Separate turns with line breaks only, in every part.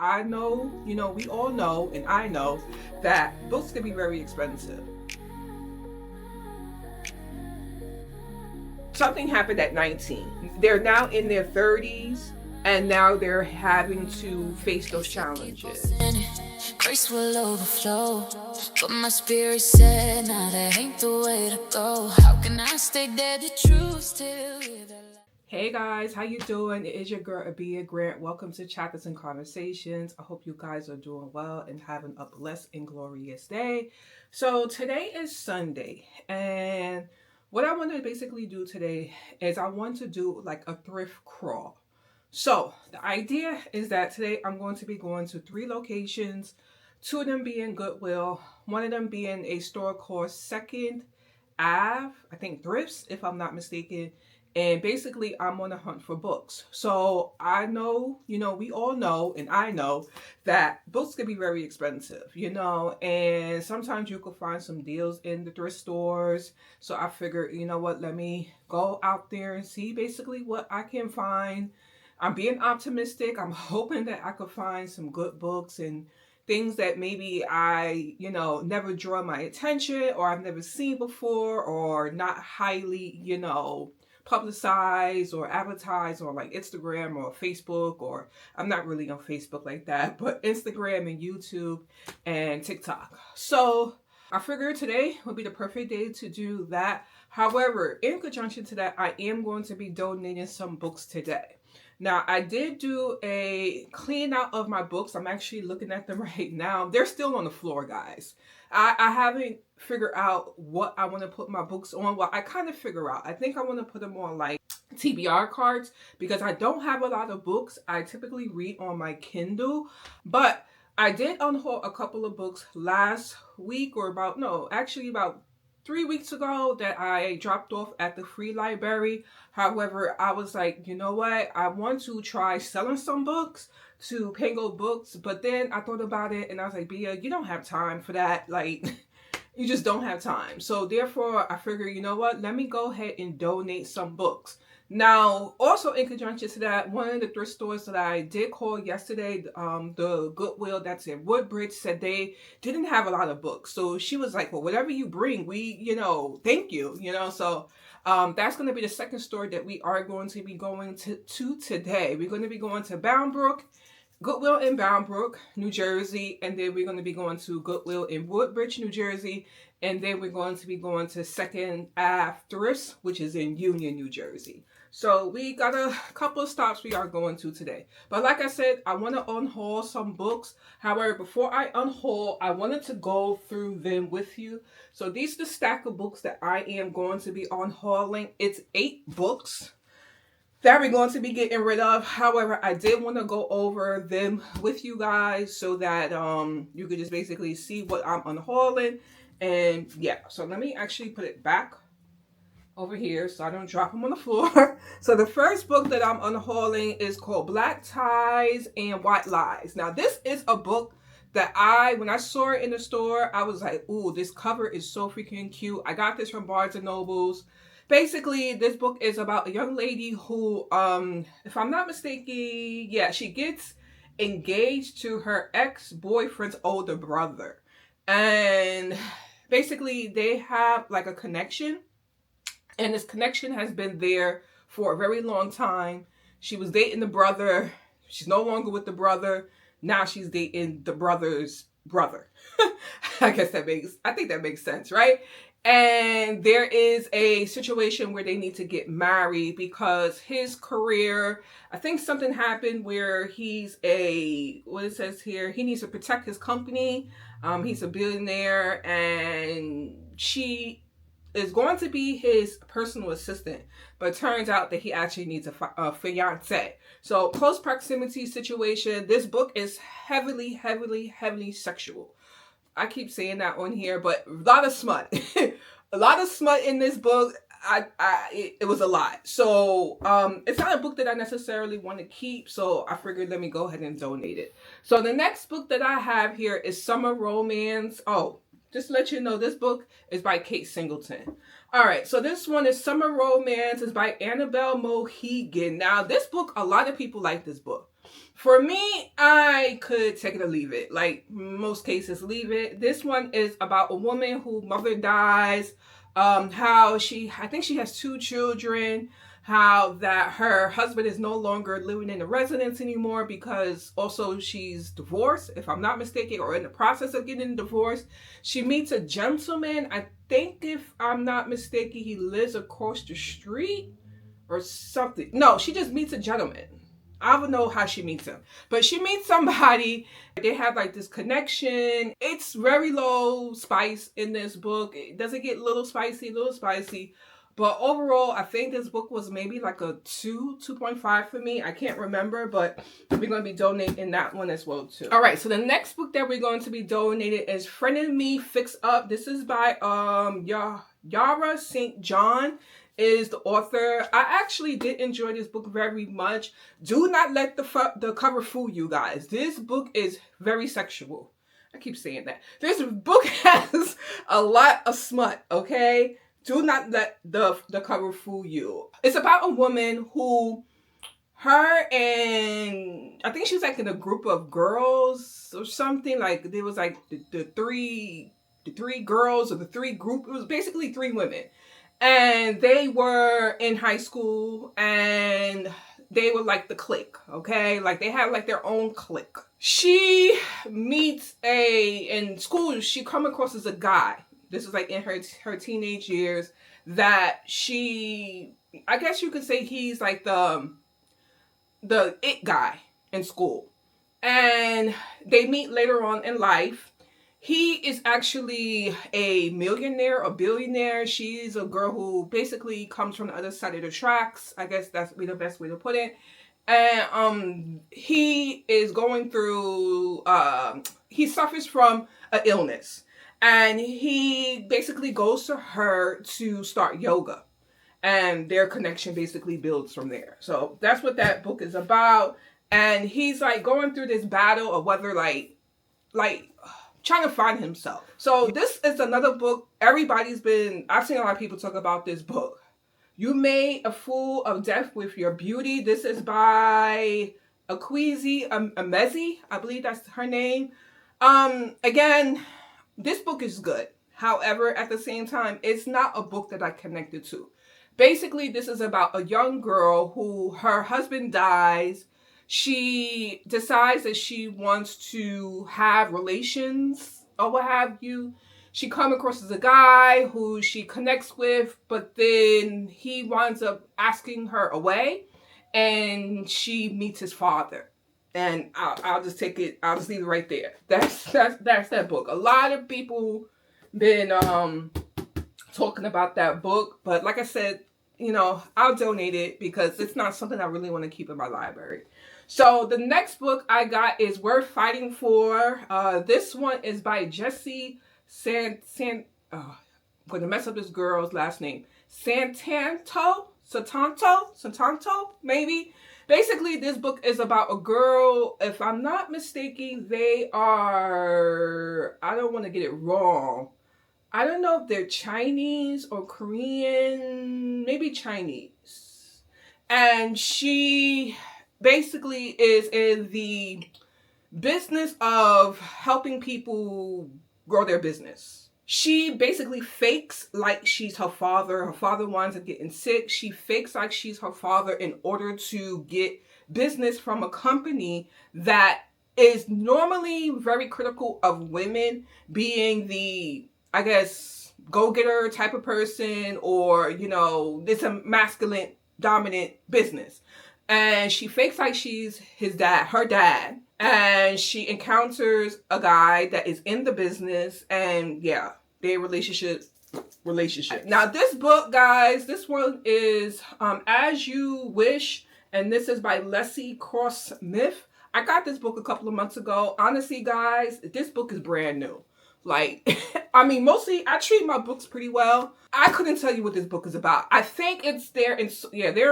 I know, we all know, and I know that books can be very expensive. Something happened at 19. They're now in their 30s, and now they're having to face those challenges.
Grace will overflow, but my spirit said, nah, that ain't the way to go. How can I stay dead to truth still with a lie?
Hey guys, how you doing? It is your girl Abia Grant. Welcome to Chapters and Conversations. I hope you guys are doing well and having a blessed and glorious day. So today is Sunday, and what I want to basically do today is I want to do like a thrift crawl. So the idea is that today I'm going to be going to 3 locations, 2 of them being Goodwill, one of them being a store called Second Ave, I think Thrifts, if I'm not mistaken. And basically, I'm on a hunt for books. So I know, we all know, and I know that books can be very expensive, and sometimes you can find some deals in the thrift stores. So I figured, you know what, let me go out there and see basically what I can find. I'm being optimistic. I'm hoping that I could find some good books and things that maybe I, never draw my attention or I've never seen before or not highly, publicized or advertised on like Instagram or Facebook, or I'm not really on Facebook like that, but Instagram and YouTube and TikTok. So I figured today would be the perfect day to do that. However, in conjunction to that, I am going to be donating some books today. Now, I did do a clean out of my books. I'm actually looking at them right now. They're still on the floor, guys. I haven't figured out what I want to put my books on. Well, I kind of figure out. I think I want to put them on like TBR cards because I don't have a lot of books. I typically read on my Kindle, but I did unhaul a couple of books last week about 3 weeks ago that I dropped off at the free library. However, I was like, you know what? I want to try selling some books to Pango Books, but then I thought about it and I was like, Bia, you don't have time for that. Like, you just don't have time. So therefore, I figured, you know what? Let me go ahead and donate some books. Now, also in conjunction to that, one of the thrift stores that I did call yesterday, the Goodwill that's in Woodbridge, said they didn't have a lot of books. So she was like, well, whatever you bring, we, thank you, So that's going to be the second store that we are going to be going to today. We're going to be going to Bound Brook, Goodwill in Bound Brook, New Jersey, and then we're going to be going to Goodwill in Woodbridge, New Jersey, and then we're going to be going to Second Ave Thrifts, which is in Union, New Jersey. So we got a couple of stops we are going to today. But like I said, I want to unhaul some books. However, before I unhaul, I wanted to go through them with you. So these are the stack of books that I am going to be unhauling. It's 8 books that we're going to be getting rid of. However, I did want to go over them with you guys so that you could just basically see what I'm unhauling. And yeah, so let me actually put it back over here so I don't drop them on the floor. So the first book that I'm unhauling is called Black Ties and White Lies. Now this is a book that when I saw it in the store, I was like, ooh, this cover is so freaking cute. I got this from Barnes and Nobles. Basically, this book is about a young lady who, if I'm not mistaken, yeah, she gets engaged to her ex-boyfriend's older brother. And basically, they have like a connection. And this connection has been there for a very long time. She was dating the brother. She's no longer with the brother. Now she's dating the brother's brother. I think that makes sense, right? And there is a situation where they need to get married because his career, I think something happened where what it says here, he needs to protect his company. He's a billionaire and she is going to be his personal assistant, but it turns out that he actually needs a fiance. So close proximity situation. This book is heavily, heavily, heavily sexual. I keep saying that on here, but a lot of smut. A lot of smut in this book. It was a lot. So it's not a book that I necessarily want to keep, so I figured let me go ahead and donate it. So the next book that I have here is Summer Romance. Oh, just to let you know, this book is by Kate Singleton. All right, so this one is Summer Romance. It's by Annabelle Mohegan. Now, this book, a lot of people like this book. For me, I could take it or leave it. Like most cases, leave it. This one is about a woman whose mother dies. How I think she has 2 children. How that her husband is no longer living in the residence anymore because also she's divorced, if I'm not mistaken, or in the process of getting divorced. She meets a gentleman. I think, if I'm not mistaken, he lives across the street or something. No, she just meets a gentleman. I don't know how she meets him, but she meets somebody. They have like this connection. It's very low spice in this book. It doesn't get little spicy. But overall, I think this book was maybe like a 2.5 for me. I can't remember, but we're going to be donating that one as well too. All right, so the next book that we're going to be donating is Friend of Me Fix Up. This is by Yara St. John is the author. I actually did enjoy this book very much. Do not let the cover fool you guys. This book is very sexual. I keep saying that. This book has a lot of smut, okay? Do not let the cover fool you. It's about a woman who, her and, I think she was like in a group of girls or something. Like there was like the three girls, or the 3 group. It was basically 3 women. And they were in high school and they were like the clique, okay? Like they had like their own clique. She meets in school, she come across as a guy. This is like in her teenage years that I guess you could say he's like the it guy in school. And they meet later on in life. He is actually a millionaire, a billionaire. She's a girl who basically comes from the other side of the tracks. I guess that's the best way to put it. And he is going through, he suffers from an illness. And he basically goes to her to start yoga. And their connection basically builds from there. So that's what that book is about. And he's like going through this battle of whether like trying to find himself. So this is another book. I've seen a lot of people talk about this book. You Made a Fool of Death with Your Beauty. This is by Akwezi Emezi. I believe that's her name. Again, this book is good. However, at the same time, it's not a book that I connected to. Basically, this is about a young girl who her husband dies. She decides that she wants to have relations or what have you. She comes across as a guy who she connects with, but then he winds up asking her away, and she meets his father. And I'll just leave it right there. That's that book. A lot of people been talking about that book, but like I said, I'll donate it because it's not something I really want to keep in my library. So the next book I got is Worth Fighting For. This one is by Jessie I'm going to mess up this girl's last name. Santanto, maybe. Basically, this book is about a girl. If I'm not mistaken, they are, I don't want to get it wrong. I don't know if they're Chinese or Korean, maybe Chinese. And she basically is in the business of helping people grow their business. She basically fakes like she's her father. Her father winds up getting sick. She fakes like she's her father in order to get business from a company that is normally very critical of women being the, I guess, go-getter type of person, or, it's a masculine dominant business. And she fakes like she's her dad. And she encounters a guy that is in the business, and yeah, their relationship. Now this book, guys, this one is As You Wish, and this is by Leslie Cross Smith. I got this book a couple of months ago. Honestly, guys, this book is brand new. Like, mostly I treat my books pretty well. I couldn't tell you what this book is about. I think they're in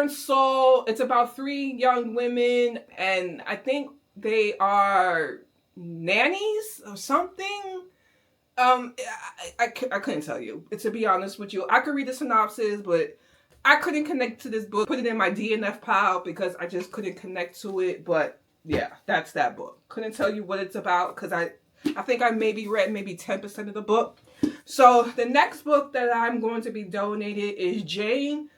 Seoul. It's about 3 young women, and I think they are nannies or something. I couldn't tell you. To be honest with you, I could read the synopsis, but I couldn't connect to this book. Put it in my DNF pile because I just couldn't connect to it. But Yeah, that's that book. Couldn't tell you what it's about because I think I maybe read maybe 10% of the book. So the next book that I'm going to be donated is The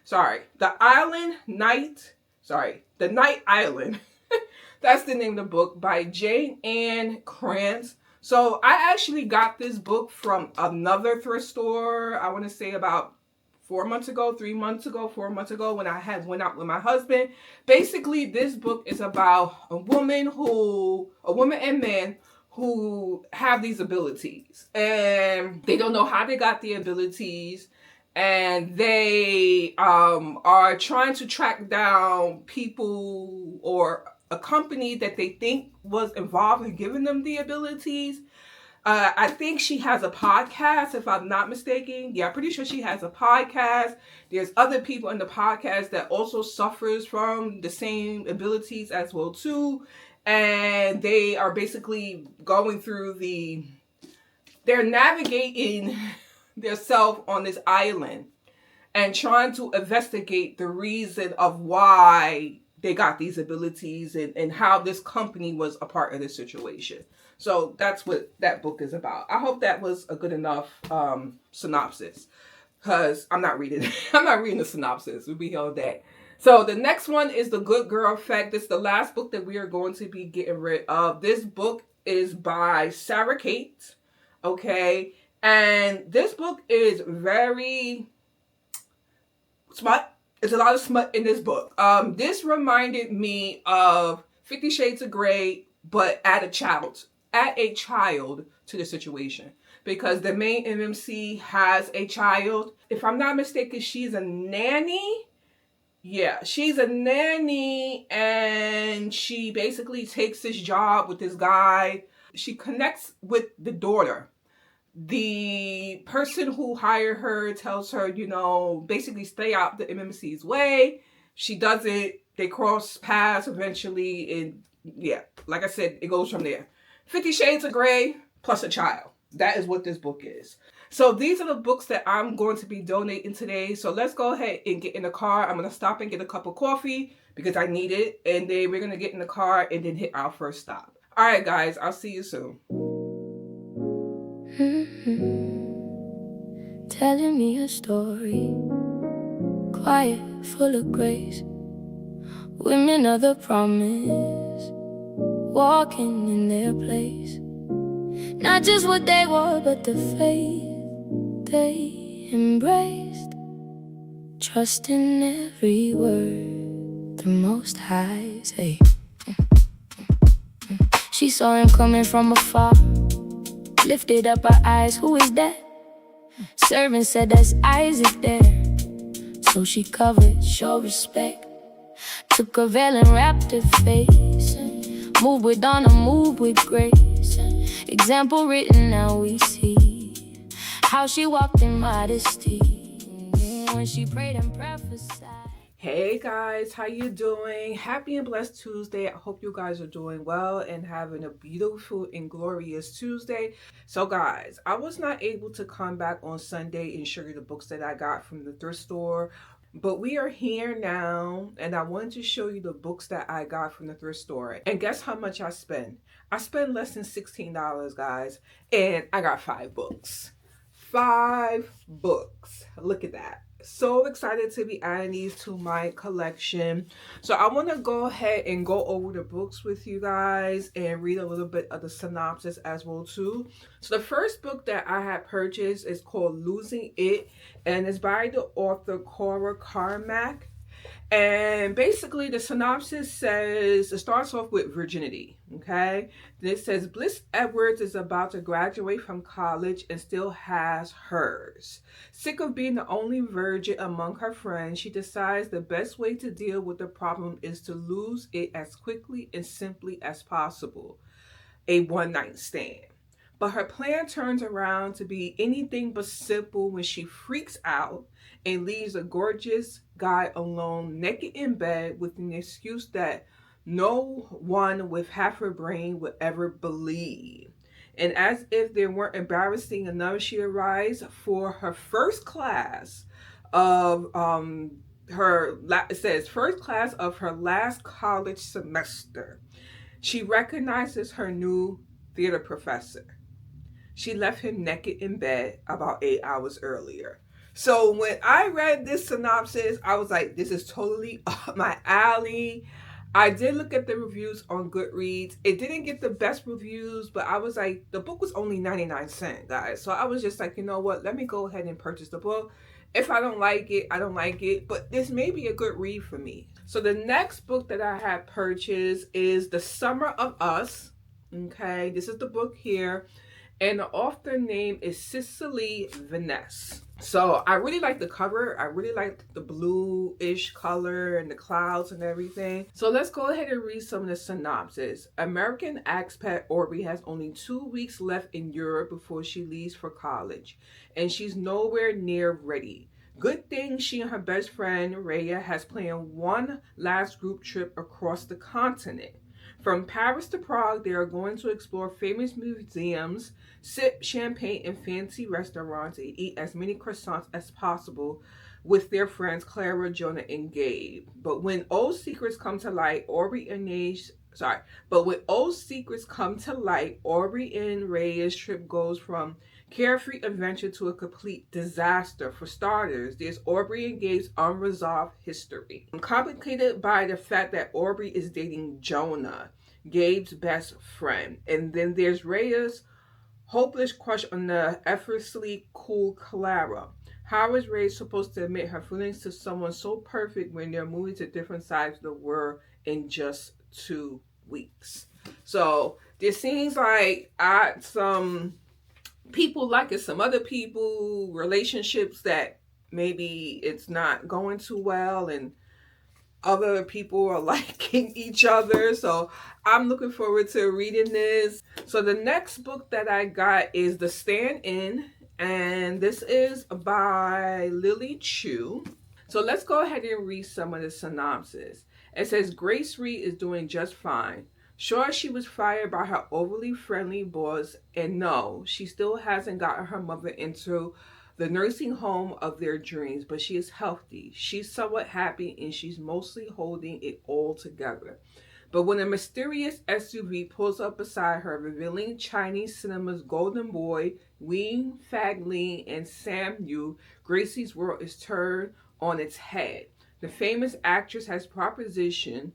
Night Island. That's the name of the book, by Jane Ann Krantz. So I actually got this book from another thrift store, I want to say about 4 months ago, 3 months ago, 4 months ago, when I had went out with my husband. Basically, this book is about a woman and man who have these abilities, and they don't know how they got the abilities, and they are trying to track down people or a company that they think was involved in giving them the abilities. I think she has a podcast, if I'm not mistaken. Yeah, I'm pretty sure she has a podcast. There's other people in the podcast that also suffers from the same abilities as well too. And they are basically going through they're navigating themselves on this island and trying to investigate the reason of why they got these abilities and how this company was a part of this situation. So that's what that book is about. I hope that was a good enough synopsis, because I'm not reading the synopsis. We'll be here all day. So the next one is The Good Girl Effect. This is the last book that we are going to be getting rid of. This book is by Sarah Kate. Okay. And this book is very smut. There's a lot of smut in this book. This reminded me of 50 Shades of Grey, but add a child to the situation, because the main MMC has a child. If I'm not mistaken, she's a nanny. Yeah, she's a nanny, and she basically takes this job with this guy. She connects with the daughter. The person who hired her tells her, basically stay out the MMC's way. She does it. They cross paths eventually. And yeah, like I said, it goes from there. 50 Shades of Grey plus a child. That is what this book is. So these are the books that I'm going to be donating today. So let's go ahead and get in the car. I'm going to stop and get a cup of coffee because I need it. And then we're going to get in the car and then hit our first stop. All right, guys. I'll see you soon.
Telling me a story, quiet, full of grace. Women of the promise, walking in their place. Not just what they wore, but the faith they embraced. Trusting every word the Most High say. She saw him coming from afar, lifted up her eyes, who is that? Servant said that's Isaac there. So she covered, show respect. Took her veil and wrapped her face. Move with honor, move with grace. Example written, now we see how she walked in modesty when she prayed and prophesied.
Hey guys, how you doing? Happy and blessed Tuesday. I hope you guys are doing well and having a beautiful and glorious Tuesday. So guys, I was not able to come back on Sunday and show you the books that I got from the thrift store, but we are here now and I wanted to show you the books that I got from the thrift store. And guess how much I spent? I spent less than $16, guys, and I got 5 books. 5 books. Look at that. So excited to be adding these to my collection. So I want to go ahead and go over the books with you guys and read a little bit of the synopsis as well too. So the first book that I had purchased is called Losing It, and it's by the author Cora Carmack. And basically the synopsis says, it starts off with virginity, okay? Then it says, Bliss Edwards is about to graduate from college and still has hers. Sick of being the only virgin among her friends, she decides the best way to deal with the problem is to lose it as quickly and simply as possible. A one-night stand. But her plan turns around to be anything but simple when she freaks out and leaves a gorgeous guy alone, naked in bed, with an excuse that no one with half her brain would ever believe. And as if they weren't embarrassing enough, she arrives for her first class of it says first class of her last college semester. She recognizes her new theater professor. She left him naked in bed about 8 hours earlier. So when I read this synopsis, I was like, this is totally up my alley. I did look at the reviews on Goodreads. It didn't get the best reviews, but I was like, the book was only 99 cents, guys. So I was just like, you know what? Let me go ahead and purchase the book. If I don't like it, I don't like it. But this may be a good read for me. So the next book that I have purchased is The Summer of Us. Okay, this is the book here. And the author name is Cicely Vaness. So I really like the cover. I really like the bluish color and the clouds and everything. So let's go ahead and read some of the synopsis. American expat Aubrey has only 2 weeks left in Europe before she leaves for college, and she's nowhere near ready. Good thing she and her best friend Raya has planned one last group trip across the continent. From Paris to Prague, they are going to explore famous museums, sip champagne in fancy restaurants, and eat as many croissants as possible with their friends Clara, Jonah, and Gabe. But when old secrets come to light, Aubrey and Raya's trip goes from carefree adventure to a complete disaster. For starters, there's Aubrey and Gabe's unresolved history, complicated by the fact that Aubrey is dating Jonah, Gabe's best friend. And then there's Raya's hopeless crush on the effortlessly cool Clara. How is Ray supposed to admit her feelings to someone so perfect when they're moving to different sides of the world in just 2 weeks? So there seems like some people like it, some other people, relationships that maybe it's not going too well, and other people are liking each other. So I'm looking forward to reading this. So the next book that I got is The Stand-In, and this is by Lily Chu. So let's go ahead and read some of the synopsis. It says, Grace Reed is doing just fine. Sure, she was fired by her overly friendly boss, and no, she still hasn't gotten her mother into the nursing home of their dreams, but she is healthy. She's somewhat happy, and she's mostly holding it all together. But when a mysterious SUV pulls up beside her, revealing Chinese cinema's golden boy, Wing Fag Ling and Sam Yu, Gracie's world is turned on its head. The famous actress has propositioned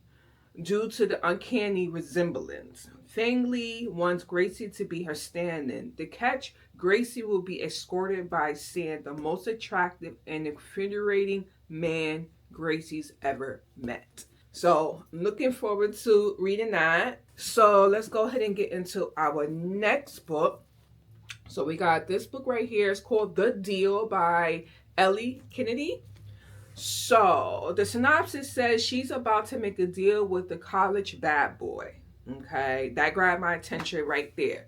due to the uncanny resemblance. Fang Li wants Gracie to be her stand-in. To catch, Gracie will be escorted by Sam, the most attractive and infuriating man Gracie's ever met. So I'm looking forward to reading that. So let's go ahead and get into our next book. So we got this book right here. It's called The Deal by Ellie Kennedy. So the synopsis says she's about to make a deal with the college bad boy. Okay, that grabbed my attention right there.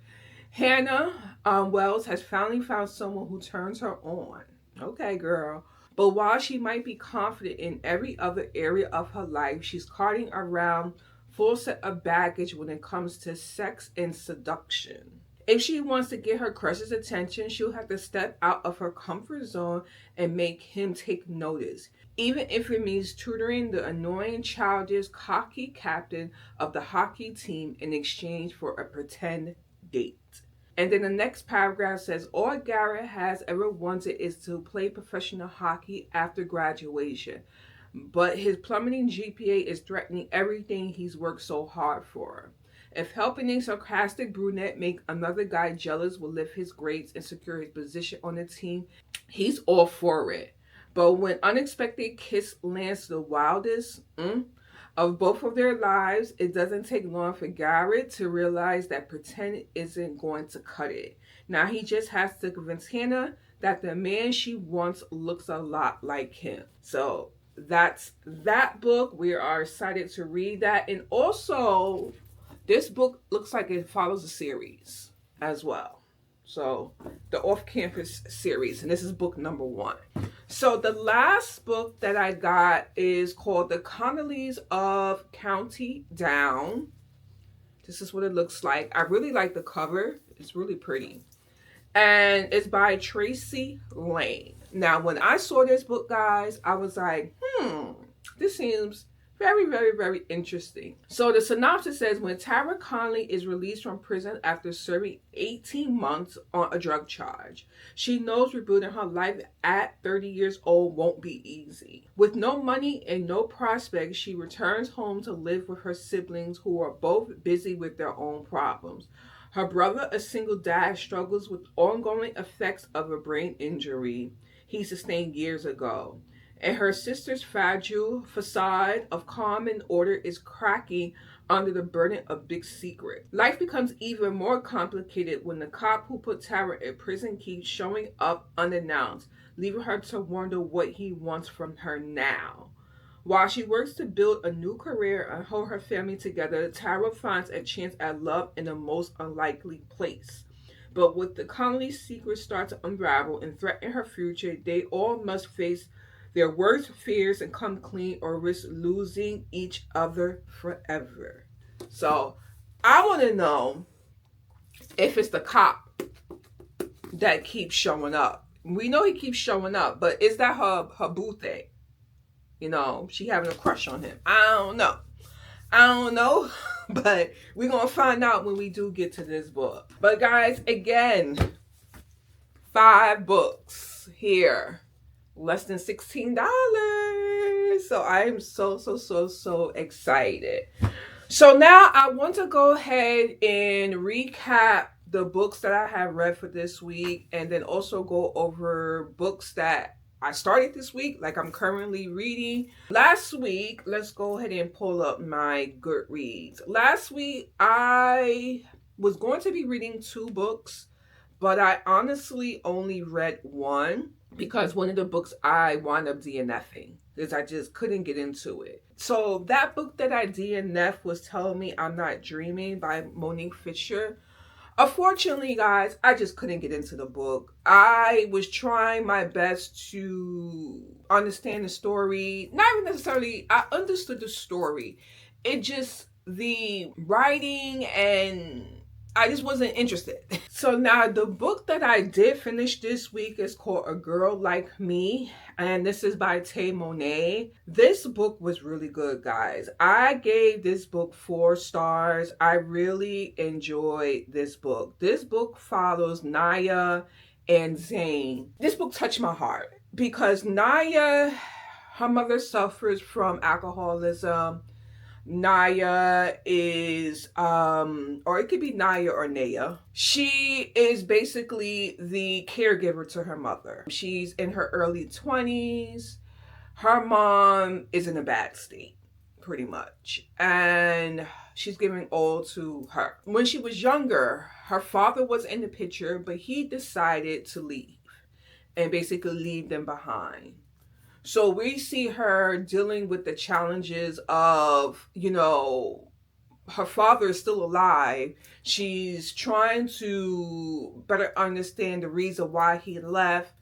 Hannah Wells has finally found someone who turns her on. Okay, girl. But while she might be confident in every other area of her life, she's carting around full set of baggage when it comes to sex and seduction. If she wants to get her crush's attention, she'll have to step out of her comfort zone and make him take notice, even if it means tutoring the annoying, childish, cocky captain of the hockey team in exchange for a pretend date. And then the next paragraph says, all Garrett has ever wanted is to play professional hockey after graduation. But his plummeting GPA is threatening everything he's worked so hard for. If helping a sarcastic brunette make another guy jealous will lift his grades and secure his position on the team, he's all for it. But when unexpected kiss lands the wildest of both of their lives, it doesn't take long for Garrett to realize that pretend isn't going to cut it. Now he just has to convince Hannah that the man she wants looks a lot like him. So that's that book. We are excited to read that. And also, this book looks like it follows a series as well. So the off-campus series, and this is book number 1. So the last book that I got is called The Connollys of County Down. This is what it looks like. I really like the cover. It's really pretty. And it's by Tracy Lane. Now, when I saw this book, guys, I was like, this seems Very, very, very interesting. So the synopsis says, when Tara Conley is released from prison after serving 18 months on a drug charge, she knows rebuilding her life at 30 years old won't be easy. With no money and no prospects, she returns home to live with her siblings, who are both busy with their own problems. Her brother, a single dad, struggles with ongoing effects of a brain injury he sustained years ago, and her sister's fragile facade of calm and order is cracking under the burden of big secret. Life becomes even more complicated when the cop who put Tara in prison keeps showing up unannounced, leaving her to wonder what he wants from her now. While she works to build a new career and hold her family together, Tara finds a chance at love in the most unlikely place. But with the Connolly's secrets start to unravel and threaten her future, they all must face their worst fears and come clean or risk losing each other forever. So I want to know if it's the cop that keeps showing up. We know he keeps showing up, but is that her boo thing? You know, she having a crush on him. I don't know. But we're going to find out when we do get to this book. But guys, again, 5 books here. Less than $16. So I am so excited. So now I want to go ahead and recap the books that I have read for this week, and then also go over books that I started this week, like I'm currently reading. Last week, let's go ahead and pull up my Goodreads. Last week, I was going to be reading 2 books, but I honestly only read 1. Because one of the books I wound up DNFing because I just couldn't get into it. So that book that I DNF'd was Telling Me I'm Not Dreaming by Monique Fisher. Unfortunately, guys, I just couldn't get into the book. I was trying my best to understand the story. Not even necessarily, I understood the story. It just, the writing, and I just wasn't interested. So now the book that I did finish this week is called A Girl Like Me, and this is by Tay Monet. This book was really good, guys. I gave this book 4 stars. I really enjoyed this book. This book follows Naya and Zane. This book touched my heart because Naya, her mother suffers from alcoholism. Naya is, or it could be Naya or Naya. She is basically the caregiver to her mother. She's in her early 20s. Her mom is in a bad state, pretty much. And she's giving all to her. When she was younger, her father was in the picture, but he decided to leave and basically leave them behind. So we see her dealing with the challenges of, you know, her father is still alive. She's trying to better understand the reason why he left,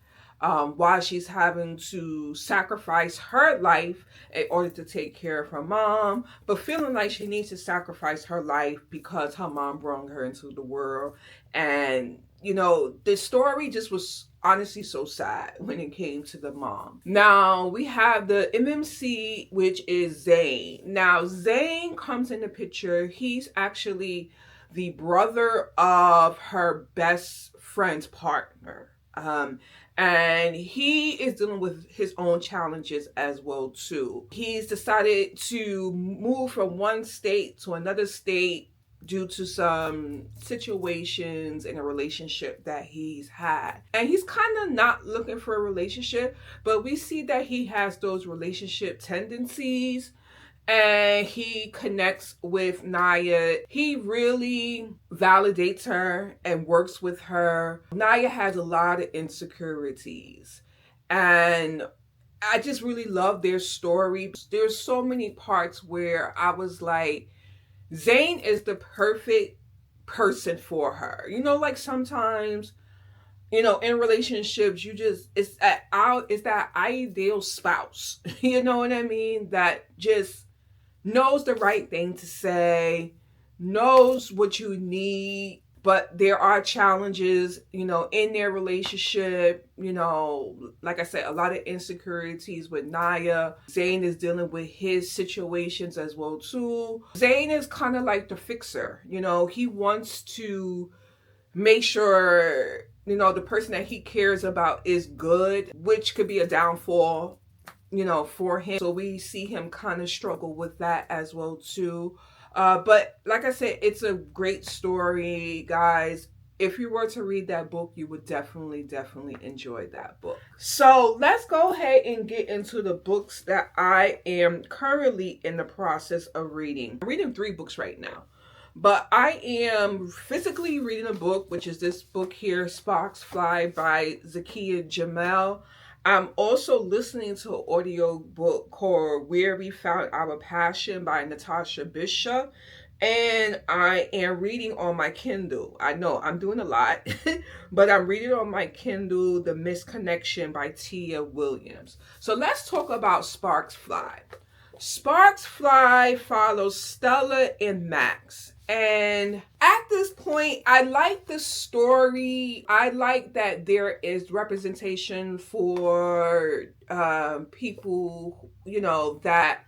why she's having to sacrifice her life in order to take care of her mom, but feeling like she needs to sacrifice her life because her mom brought her into the world. And, you know, the story just was honestly so sad when it came to the mom. Now we have the MMC, which is Zane. Now Zane comes in the picture. He's actually the brother of her best friend's partner. And he is dealing with his own challenges as well too. He's decided to move from one state to another state due to some situations in a relationship that he's had. And he's kind of not looking for a relationship, but we see that he has those relationship tendencies, and he connects with Naya. He really validates her and works with her. Naya has a lot of insecurities, and I just really love their story. There's so many parts where I was like, Zane is the perfect person for her. You know, like sometimes, you know, in relationships, you just, it's that ideal spouse. You know what I mean? That just knows the right thing to say, knows what you need, but there are challenges, in their relationship. Like I said, a lot of insecurities with Naya. Zayn is dealing with his situations as well too. Zayn is kind of like the fixer. He wants to make sure, the person that he cares about is good, which could be a downfall, for him. So we see him kind of struggle with that as well too. But like I said, it's a great story, guys. If you were to read that book, you would definitely enjoy that book. So let's go ahead and get into the books that I am currently in the process of reading. I'm reading 3 books right now. But I am physically reading a book, which is this book here, Sparks Fly by Zakiya Jamel. I'm also listening to an audio book called Where We Found Our Passion by Natasha Bishop. And I am reading on my Kindle. I know I'm doing a lot, but I'm reading on my Kindle The Misconnection by Tia Williams. So let's talk about Sparks Fly. Sparks Fly follows Stella and Max. And at this point, I like the story. I like that there is representation for people, that,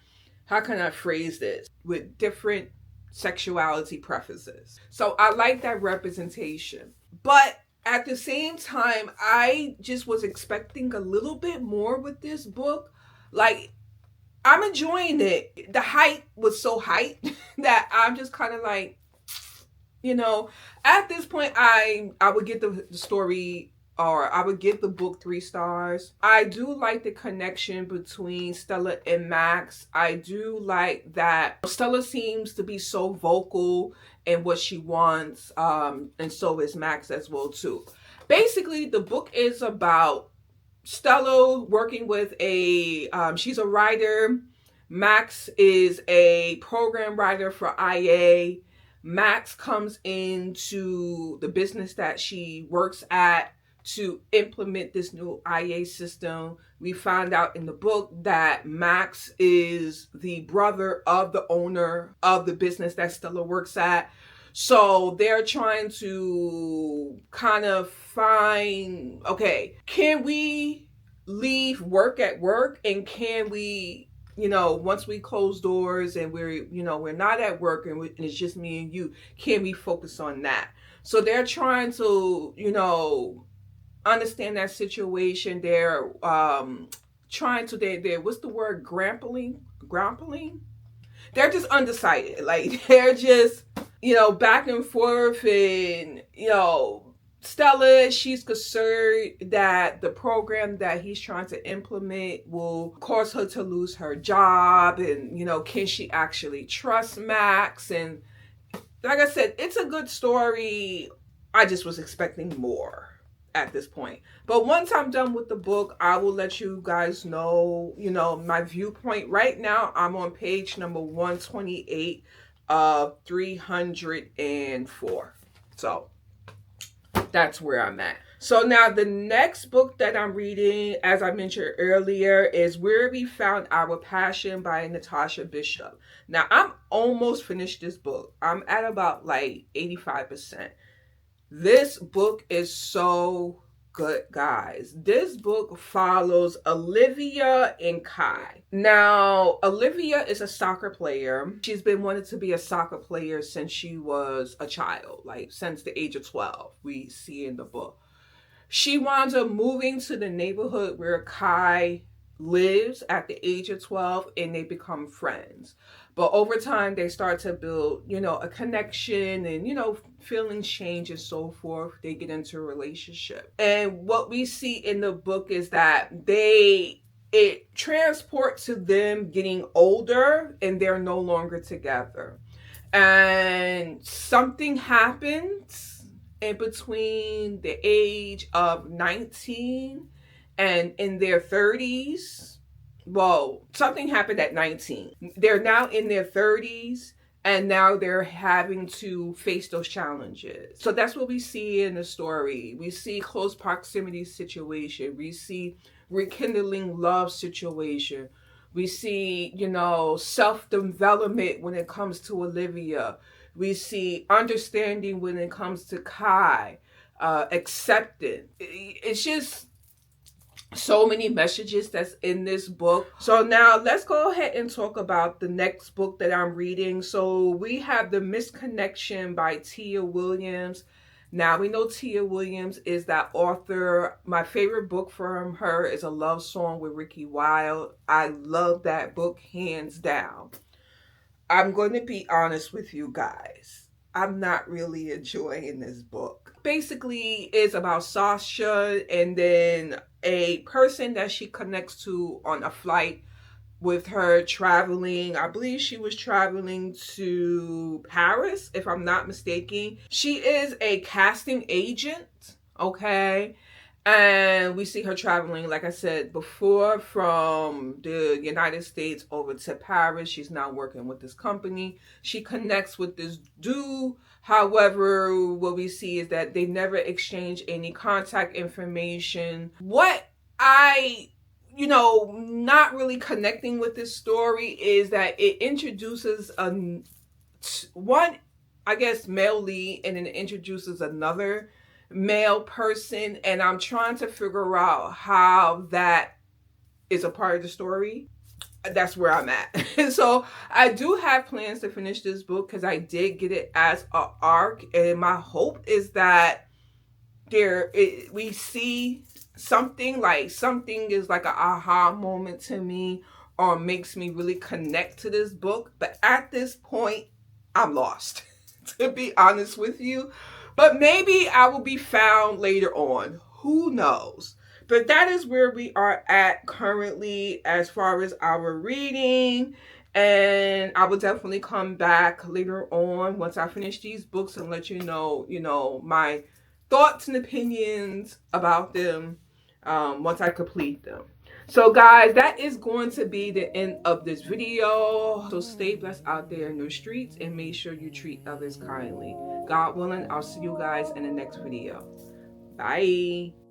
how can I phrase this, with different sexuality preferences. So I like that representation. But at the same time, I just was expecting a little bit more with this book. Like, I'm enjoying it. The hype was so hyped that I'm just kind of like, at this point, I would give the story, or I would give the book 3 stars. I do like the connection between Stella and Max. I do like that Stella seems to be so vocal in what she wants, and so is Max as well too. Basically, the book is about Stella working with she's a writer. Max is a program writer for IA. Max comes into the business that she works at to implement this new IA system. We find out in the book that Max is the brother of the owner of the business that Stella works at. So they're trying to kind of find, okay, can we leave work at work, and can we, once we close doors and we're not at work and it's just me and you, can we focus on that? So they're trying to, understand that situation. They're trying to, they're what's the word, grappling? They're just undecided. Like, they're just, back and forth, and, Stella, she's concerned that the program that he's trying to implement will cause her to lose her job, and, can she actually trust Max? And like I said, it's a good story. I just was expecting more at this point. But once I'm done with the book, I will let you guys know, my viewpoint. Right now, I'm on page number 128 of 304. So that's where I'm at. So now the next book that I'm reading, as I mentioned earlier, is Where We Found Our Passion by Natasha Bishop. Now, I'm almost finished this book. I'm at about like 85%. This book is so good, guys. This book follows Olivia and Kai. Now, Olivia is a soccer player. She's been wanting to be a soccer player since she was a child, like since the age of 12, we see in the book. She winds up moving to the neighborhood where Kai lives at the age of 12, and they become friends. But over time, they start to build, a connection, and, feelings change and so forth. They get into a relationship. And what we see in the book is that it transports to them getting older, and they're no longer together. And something happens in between the age of 19 and in their 30s. Well, something happened at 19. They're now in their 30s, and now they're having to face those challenges. So that's what we see in the story. We see close proximity situation. We see rekindling love situation. We see, self-development when it comes to Olivia. We see understanding when it comes to Kai, acceptance. It's just so many messages that's in this book. So now let's go ahead and talk about the next book that I'm reading. So we have The Misconnection by Tia Williams. Now we know Tia Williams is that author. My favorite book from her is A Love Song with Ricky Wilde. I love that book hands down. I'm going to be honest with you guys. I'm not really enjoying this book. Basically, it's about Sasha and then a person that she connects to on a flight with her traveling. I believe she was traveling to Paris, if I'm not mistaken. She is a casting agent, okay? And we see her traveling, like I said before, from the United States over to Paris. She's now working with this company. She connects with this dude. However, what we see is that they never exchange any contact information. What I, not really connecting with this story is that it introduces one, I guess, male lead, and then it introduces another male person, and I'm trying to figure out how that is a part of the story. That's where I'm at. So I do have plans to finish this book because I did get it as an arc, and my hope is that we see something is like an aha moment to me, or makes me really connect to this book. But at this point, I'm lost, to be honest with you. But maybe I will be found later on. Who knows? But that is where we are at currently as far as our reading. And I will definitely come back later on once I finish these books and let you know, my thoughts and opinions about them once I complete them. So guys, that is going to be the end of this video. So stay blessed out there in the streets and make sure you treat others kindly. God willing, I'll see you guys in the next video. Bye.